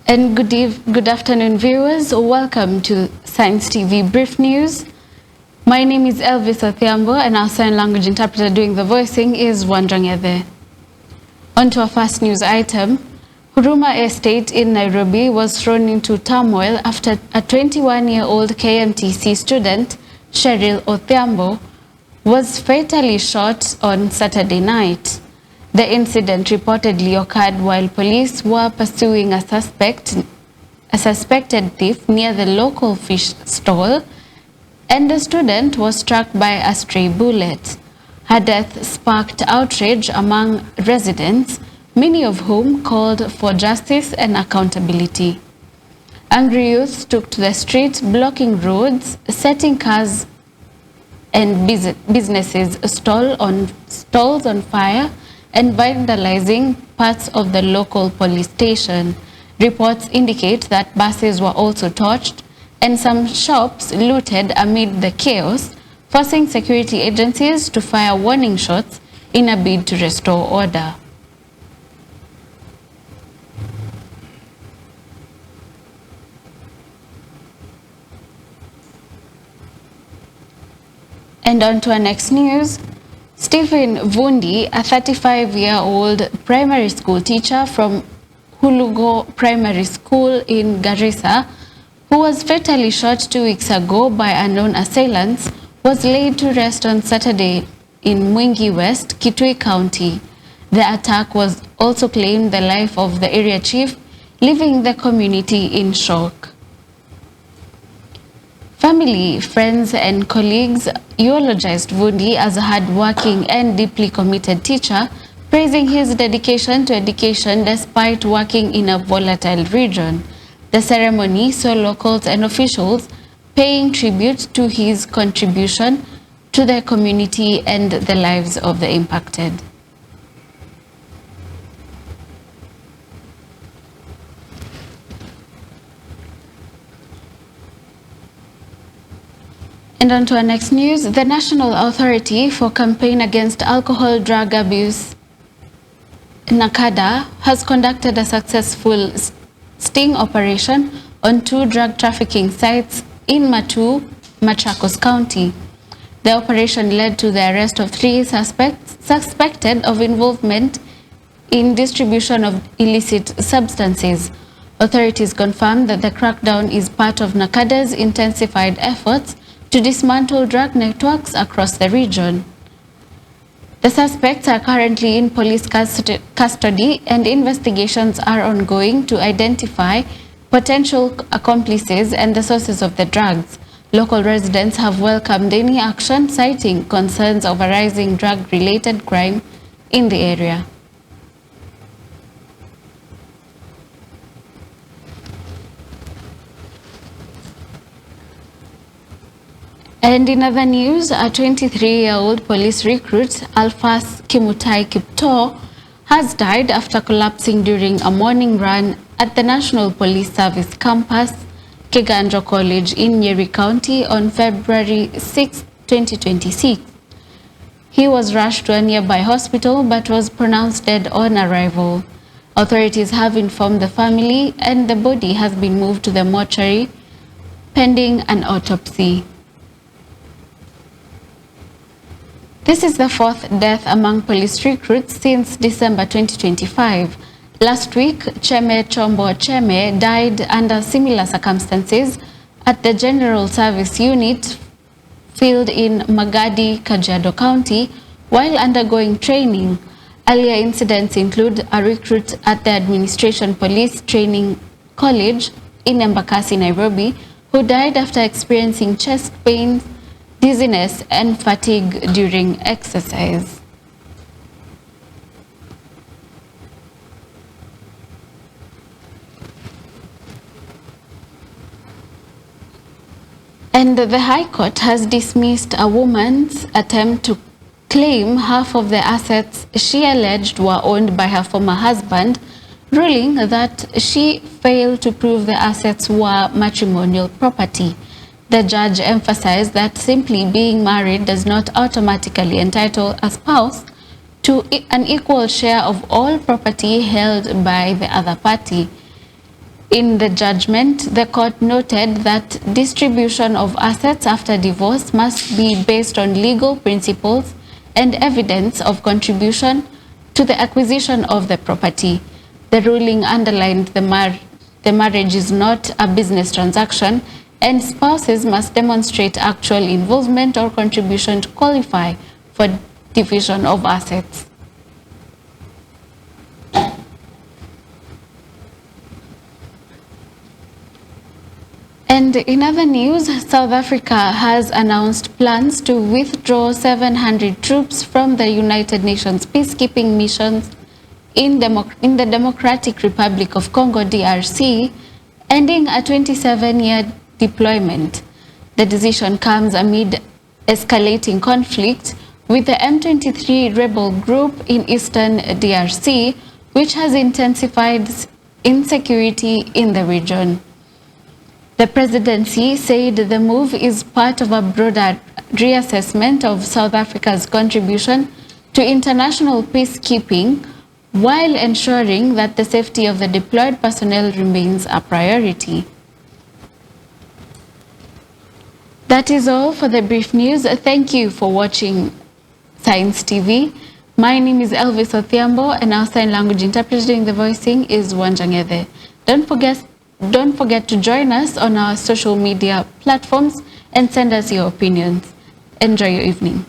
And good afternoon, viewers. Welcome to Science TV Brief News. My name is Elvis Othiambo, and our sign language interpreter doing the voicing is Wandrangede. On to our first news item. Huruma Estate in Nairobi was thrown into turmoil after a 21-year-old KMTC student, Cheryl Othiambo, was fatally shot on Saturday night. The incident reportedly occurred while police were pursuing a suspected thief near the local fish stall, and the student was struck by a stray bullet. Her death sparked outrage among residents, many of whom called for justice and accountability. Angry youths took to the street, blocking roads, setting cars and businesses stalls on fire, and vandalizing parts of the local police station. Reports indicate that buses were also torched and some shops looted amid the chaos, forcing security agencies to fire warning shots in a bid to restore order. And on to our next news. Stephen Vundi, a 35-year-old primary school teacher from Hulugo Primary School in Garissa, who was fatally shot 2 weeks ago by unknown assailants, was laid to rest on Saturday in Mwingi West, Kitui County. The attack was also claimed the life of the area chief, leaving the community in shock. Family, friends, and colleagues eulogized Vundi as a hard-working and deeply committed teacher, praising his dedication to education despite working in a volatile region. The ceremony saw locals and officials paying tribute to his contribution to the community and the lives of the impacted. And on to our next news. The National Authority for Campaign Against Alcohol Drug Abuse, Nacada, has conducted a successful sting operation on 2 drug trafficking sites in Matuu, Machakos County. The operation led to the arrest of 3 suspects suspected of involvement in distribution of illicit substances. Authorities confirmed that the crackdown is part of Nacada's intensified efforts to dismantle drug networks across the region. The suspects are currently in police custody, and investigations are ongoing to identify potential accomplices and the sources of the drugs. Local residents have welcomed any action, citing concerns of a rising drug-related crime in the area. And in other news, a 23-year-old police recruit, Alphas Kimutai Kipto, has died after collapsing during a morning run at the National Police Service campus, Kiganjo College in Nyeri County on February 6, 2026. He was rushed to a nearby hospital but was pronounced dead on arrival. Authorities have informed the family, and the body has been moved to the mortuary pending an autopsy. This is the 4th death among police recruits since December 2025. Last week, Cheme Chombo Cheme died under similar circumstances at the General Service Unit field in Magadi, Kajiado County, while undergoing training. Earlier incidents include a recruit at the Administration Police Training College in Embakasi, Nairobi, who died after experiencing chest pains, dizziness, and fatigue during exercise. And the High Court has dismissed a woman's attempt to claim half of the assets she alleged were owned by her former husband, ruling that she failed to prove the assets were matrimonial property. The judge emphasized that simply being married does not automatically entitle a spouse to an equal share of all property held by the other party. In the judgment, the court noted that distribution of assets after divorce must be based on legal principles and evidence of contribution to the acquisition of the property. The ruling underlined the marriage is not a business transaction, and spouses must demonstrate actual involvement or contribution to qualify for division of assets. And in other news, South Africa has announced plans to withdraw 700 troops from the United Nations peacekeeping missions in the Democratic Republic of Congo, DRC, ending a 27-year deployment. The decision comes amid escalating conflict with the M23 rebel group in eastern DRC, which has intensified insecurity in the region. The presidency said the move is part of a broader reassessment of South Africa's contribution to international peacekeeping, while ensuring that the safety of the deployed personnel remains a priority. That is all for the brief news. Thank you for watching Science TV. My name is Elvis Othiambo, and our sign language interpreter doing the voicing is Wanjangede. Don't forget to join us on our social media platforms and send us your opinions. Enjoy your evening.